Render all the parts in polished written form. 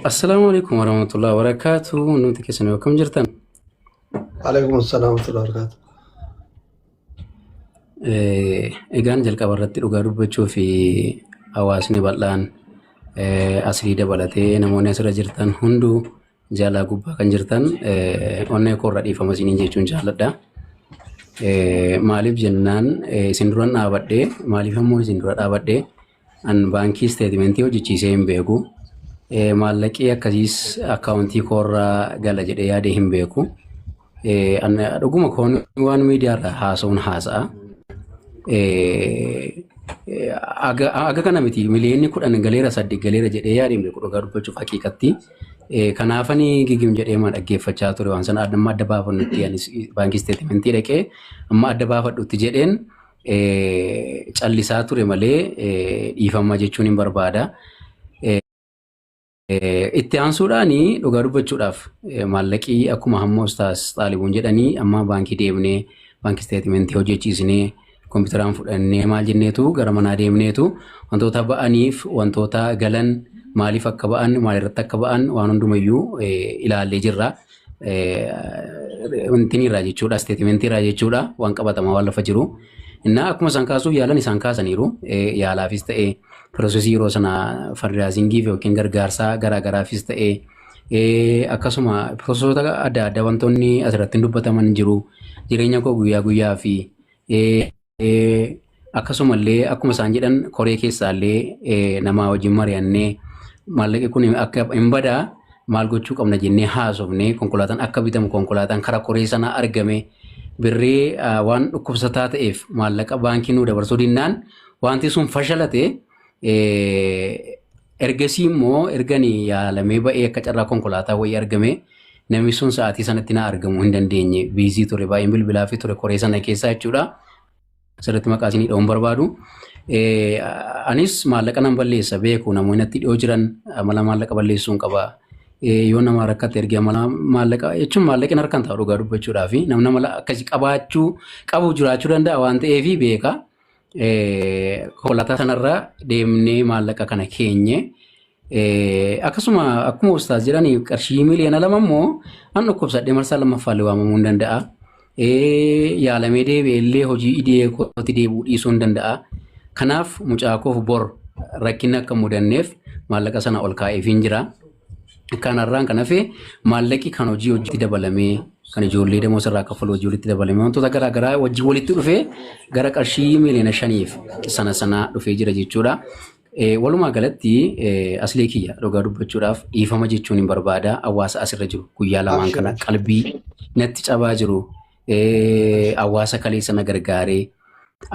Assalamualaikum warahmatullahi wabarakatuh. Nuti keessan akkam jirtan? Waalaikum assalam warahmatullahi wabarakatuh. Egaan jalqaba irratti dhugaa dubbachuu fi hawaasni bal'aan asii dabalatee namoonni asirra jirtan hunduu jaalaa gubbaa kan jirtan onnee koorra dhiifama isiniin jechuun jaalladha. Maaliif jennaan isin dura dhaabadhee maaliif ammoo isin dura dhaabadhee an baankii isteetimentii hojjechiisee hin beeku. Maallaqii akkasiis akkaawuntii koorraa gala jedhee yaadee hin beeku. Dhuguma koon waan miidiyaarra haasa'uun haasa'a. Aga kana miti miliyoonni 10 galeera 8 galeera jedhee yaadee hin beeku dhugaa dubbachuuf haqiiqatti. Kanaafanii gigim jedhee ma dhaggeeffachaa ture waan sana amma adda baafannutti anis baankii isteetimentii dhaqee amma adda baafadhutti jedheen callisaa ture malee dhiifama jechuun hin barbaada. Itti aansuudhaani dhugaa dubbachuudhaaf maallaqii akkuma hamma ustaas xaalibuun jedhanii amma baankii deemnee baankii isteetimentii hojjechiisnee kompiitaraan fudhannee maal jenneetu gara manaa deemneetu wantoota ba'aniif wantoota galan maaliif akka ba'an maalirratti akka ba'an waan hundumayyuu ilaallee jirra. Wantinirraa jechuudha isteetimentirraa jechuudha waan qabatamaa waan lafa jiru. Innaa akkuma isaan kaasuuf yaalan isaan kaasaniiru yaalaafis ta'ee piroosesii yeroo sana fundraisingii yookiin gargaarsaa garaagaraafis ta'ee akkasuma piroosesoota adda addaa wantoonni asirratti dubbataman jiru jireenya koo guyyaa guyyaa fi akkasumallee akkuma isaan jedhan koree keessaallee nama wajjin mari'annee maallaqi kun akka hin badaa maal gochuu qabna jennee haasofne konkolaataan akka bitamu konkolaataan karaa koree sana argame birrii waan dhukkubsataa ta'eef maallaqa baankii nu dabarsuu dinnaan wanti sun fashalate ergasii immoo erganii yaalamee ba'ee akka carraa konkolaataa wayii argame namni sun sa'aatii sanatti na argamuu hin dandeenye biizii ture baay'een bilbilaa fi ture koree sana keessaa jechuudha. Asirratti maqaa isinii dha'uun barbaadu. Anis maallaqa nan balleessa beeku namoonni natti dhiyoo jiran amala maallaqa balleessuun qaba. Yoo nama rakkate ergee amala maallaqa jechuun maallaqni harkaan ta'u dhugaa dubbachuudhaa fi namni mala akkasii qabaachuu qabu jiraachuu danda'a waan ta'eef beeka. Konkolaataa sanarra deemnee maallaqa kana keenye akkasuma akkuma ustaas jedhanii qarshii miliyoona 2 immoo an dhukkubsadhee marsaa lammaffaallee waamamuu hin danda'a. Yaalamee deebi'ellee hojii idee kootti deebi'uu dhiisuu hin danda'a. Kanaaf mucaa koof bor rakkinni akka mudanneef maallaqa sana ol kaa'eef hin jira. Kanarraan kan hafe maallaqi kan hojii hojiitti dabalamee kan ijoollee demoo sirraa kaffalu hojii walitti dabalamee wantoota garaagaraa hojii walitti dhufee gara qarshii miliyoona 5 sana dhufee jira jechuudha. Walumaa galatti aslee kiyya dhugaa dubbachuudhaaf dhiifama jechuun hin barbaada hawaasa asirra jiru guyyaa lamaan kana qalbii natti cabaa jiru hawaasa kaleessa na gargaaree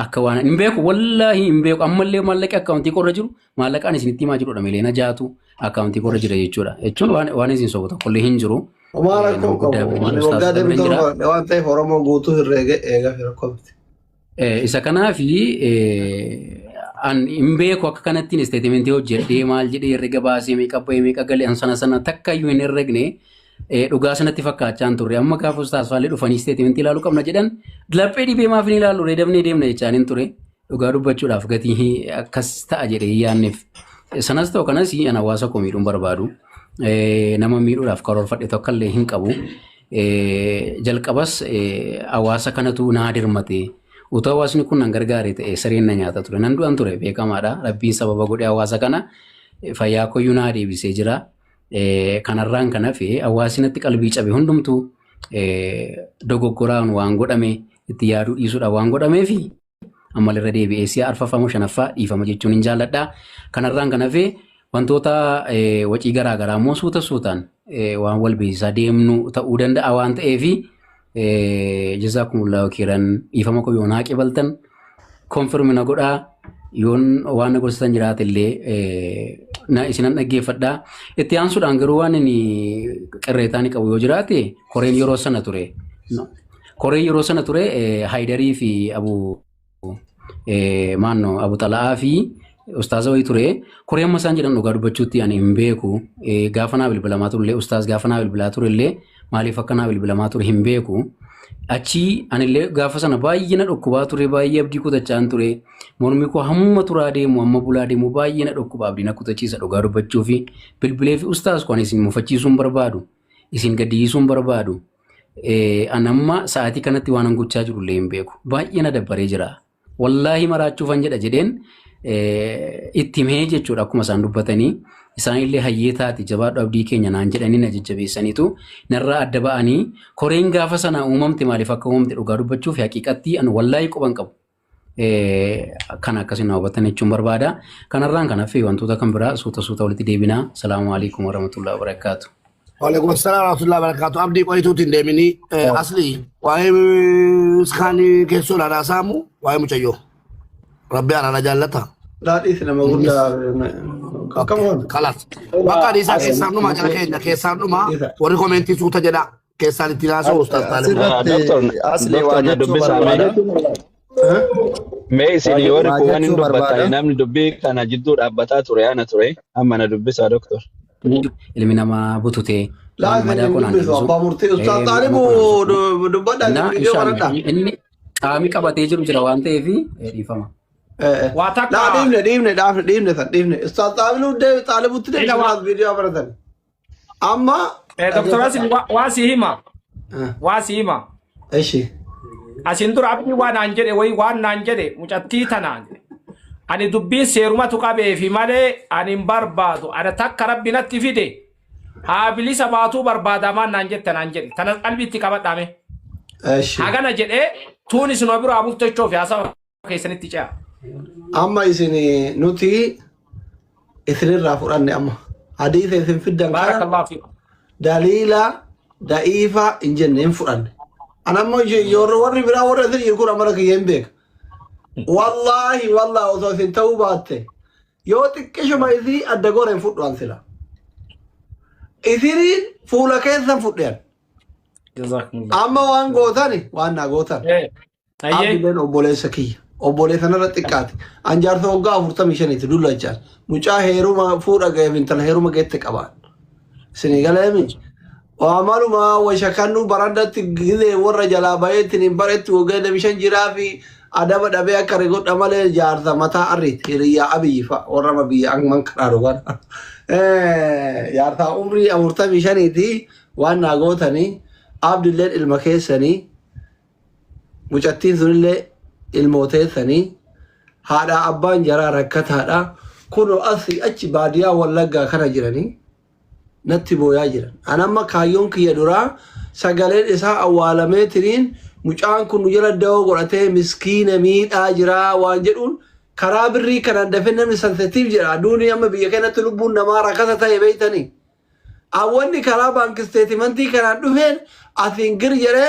akka waan hin beeku wallaahi hin beeku ammallee maallaqi akkaawuntii korra jiru maallaqaan isinitti himaa jirudha milee na jaatu akkaawuntii korra jira jechuudha jechuun waan isin sobu tokkollee hin jiru. Waggaa deemtoo waan ta'eef Oromoo guutuu herreega eegaa fi rakkoofti. Isa kanaafi an hin beeku akka kanattiin isteetimentii hojjedhee maal jedhee herrega baasee meeqa bahee meeqa galee an sana takka iyyuu hin herregne dhugaa sanatti fakkaachaan turre amma gaafa ustaas faallee dhufanii isteetimentii ilaaluu qabna jedhan laphee dhibee maaf ni ilaallu reedamnee deemna jechaan hin ture dhugaa dubbachuudhaaf gatii akkas ta'a jedhee yaanneef sanas ta'u kanas an hawaasa koo miidhuun barbaadu nama miidhuudhaaf karoorfadhe tokkollee hin qabu jalqabas hawaasa kanatu naa dirmate utuu hawaasni kun nan gargaare ta'e sareen na nyaata ture nan du'an ture beekamaadha rabbiin sababa godhee hawaasa kana fayyaa koyyuu naa deebisee jira. Kanarraan kan hafe hawaasinatti qalbii cabe hundumtuu dogoggoraan waan godhame itti yaaduu dhiisuudhaan waan godhamee fi ammalirra deebi'ee si'a arfaffama shanaffaa dhiifama jechuun hin jaalladha. Kanarraan kan hafe wantoota wacii garaagaraa immoo suutaan waan wal beeksisaa deemnu ta'uu danda'a waan ta'eef jazaakumullahu khairan dhiifama koo yoo naa qabaltan konfirmina godhaa yoon waan gorsitan jiraatillee na isinan dhaggeeffadhaa. Itti aansuudhaan garuu waan inni qirreetaan qabu yoo jiraate koreen yeroo sana ture. Koreen yeroo sana ture Haidarii fi Abu Xala'aa fi ustaaza wayii ture. Koreen amma isaan jedhan dhugaa dubbachuutti ani hin beeku. Gaafa naa bilbilamaa turellee ustaaz gaafa naa bilbilaa turellee maaliif akka naa bilbilamaa ture hin beeku. Achi anillee gaafa sana baay'ee na dhukkubaa ture baay'ee abdii kutachaan ture mormi koo hamma turaa deemu hamma bulaa deemu baay'ee na dhukkubaa abdii na kutachiisa dhugaa dubbachuu fi bilbilee fi ustaas kun isin mufachiisuun barbaadu isin gaddisiisuun barbaadu anamma sa'aatii kanatti waan angochaa jiru illee hin beeku baay'ee na dabbaree jira wallaahi maraachuufan jedha jedheen itti mee jechuudha akkuma isaan dubbatanii isaan illee hayyeetaati jabaadhu abdii keenya naan jedhanii na jajjabeessaniitu narraa adda ba'anii koreen gaafa sana uumamte maaliif akka uumamte dhugaa dubbachuuf haqiiqatti an wallaahi quban qabu kan akkasiin hawwatan jechuun barbaada kanarraan kan hafe wantoota kan biraa suuta walitti deebinaa salaamu alaykum warahmatullahi wabarakatuh وعليكم السلام ورحمة الله وبركاته. أبدي قويتو تندمني أصلي وهي سخاني كيسول أنا سامو وهي مجيو ربي أنا جالتها لا إثنا ما قلنا كم خلاص بقى دي ساكي سامنو ما جانا كينا كي سامنو ما وريكومنتي سوتا جدا كي سالي تناسو أستاذ طالب دكتور أصلي واجه دبي سامي مي سينيور كوان دبتا نامني دبي كان جدو أبتا توري أنا توري أما أنا دبي سا دكتور ilmi namaa bututee لا أبا مرتي أستاذ طالب ودبدا inni qaamii qabatee jiru jira waan ta'eef dhiifama. لا ديمنا أستاذ طالب وتدي جواب فيديو أبردن أما دكتور أسم واسيما إيش أسندر أبني وانانجري وانانجري مجتي تنانجري أنا دبي سيروما تقابل في ماله أنا بربادو أنا تك ربنا تفيدي هابلي سباتو بربادا ما نانجر تنانجري تنا قلبي تكابت دامه إيش هاغنا جدي تونس نوبرو أبوك تشوف يا سام كيسني تيجا أما إسني نوتي إثنين رافوران أما حديث إثنين في الدنيا بارك الله فيك دليلا ضعيفة إن جنين فران أنا ما يوري برا ورا ذي يقول أمرك ينبك والله وصوصين توباته يوتك كشو ما يذي أدقورين فوتوان سلا إثنين فولا كيسان فوتيان جزاكم الله أما وان قوتاني وانا قوتان أبي بين أبولي سكية أبولي ثنا رتكاتي أنجار ثوقا فرطة ميشاني تدول جار مجا هيرو ما فورا قيبين تل هيرو ما قيتك أبان سنغال يمين وعملوا ما وشكانو برادة تقذي ورا جلابايتني بريت وقيد ميشان جرافي أدابا دابيا كاريغوت أمالي جارتا متا أريت هيريا أبي فا ورا ما بي أنگ من كراروغان جارتا عمري أمورتا ميشاني تي وانا قوتاني عبد الله المكيساني مجتين ذنلي الموتيثني هذا أبان جرى ركت هذا كونو أثي أتش باديا واللقا كان جراني نتبو ياجران أنا ما كايون كي يدورا سقالين إساء أولا ميترين مجان كنو جرى الدو قرأتي مسكين ميت آجرا وانجرون كرابري كان دفنن من سنسيتيف جرا دوني أما بيكينا تلبون نمارا كستا يبيتني أولي كرابان كستيتمنتي كان دوهين أثينجر جرى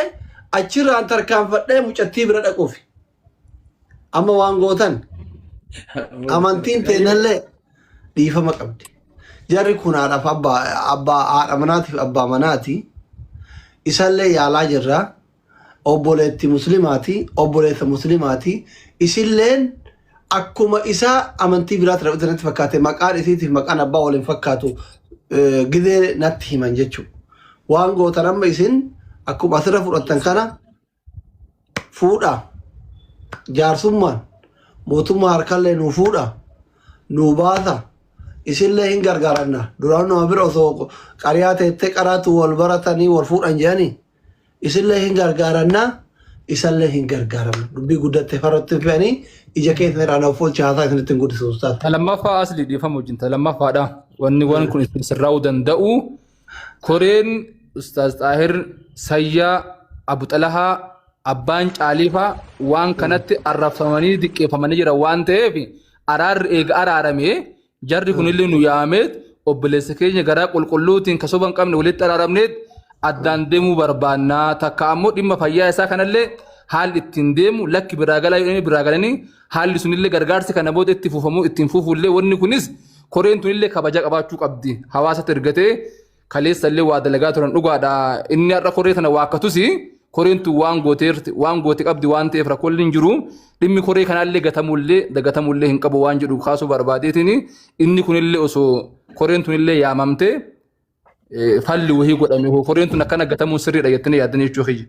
أجر أن تركان فتح مجتي برد أكوفي أما وانغوتن أمانتين تنهل ديفا مقبدي جاري كون عرف أبا مناتي أبا مناتي إسالي يالا جرى أبوليتي مسلماتي أبوليت مسلماتي إسالين أكما إسا أمانتي برات رأيتنا تفكاتي مكان إسيتي مكان أبا ولين فكاتو قذير ناتي من جتشو وانغوتن أما إسين أكو أثر فرطان كنا فودا جارسمان موتوما هركالله نفودا نوباثا إسلله هنجر جارنا درانو أبير أثوق كاريات التكرات والبرتاني والفور أنجاني إسلله هنجر جارنا إسلله هنجر جارنا ربي قدرة تفرط فيني إذا كنت نرانا فول شهادة إثنين تقول سوستات لما فاصل دي فمو جنت لما فادا وان كن سراو دندأو كورين أستاذ طاهر سيا أبو طلحة أبان عليفا وان كانت الرفماني دي كيف من يجرا وان تهفي أرار أرارمي جري كن اللي نيامت وبلسكين يجرا كلوتين كسبان كم نولد أرارمنت أدان دمو بربانا تكامو دم فيا سكان اللي حال التندم لك براغلا يعني براغلاني حال سن اللي غرغار سكان بود اتفوفمو اتنفوفو اللي ون كنيس كورين تون اللي كباجا كباچو قبدي حواسه ترغته كليس اللي وادلغاتون دغادا اني ركوريتنا واكتوسي كورينتو وان غوتي قبدي وان تفرا كلن جرو دمي كوري كان اللي غتمولي هنقبو وان جدو خاصو برباديتني اني كون اللي اوسو كورينتو اللي ياممته فالي وهي غدامي كورينتو نكنا غتمو سري ديتني يادني جوخي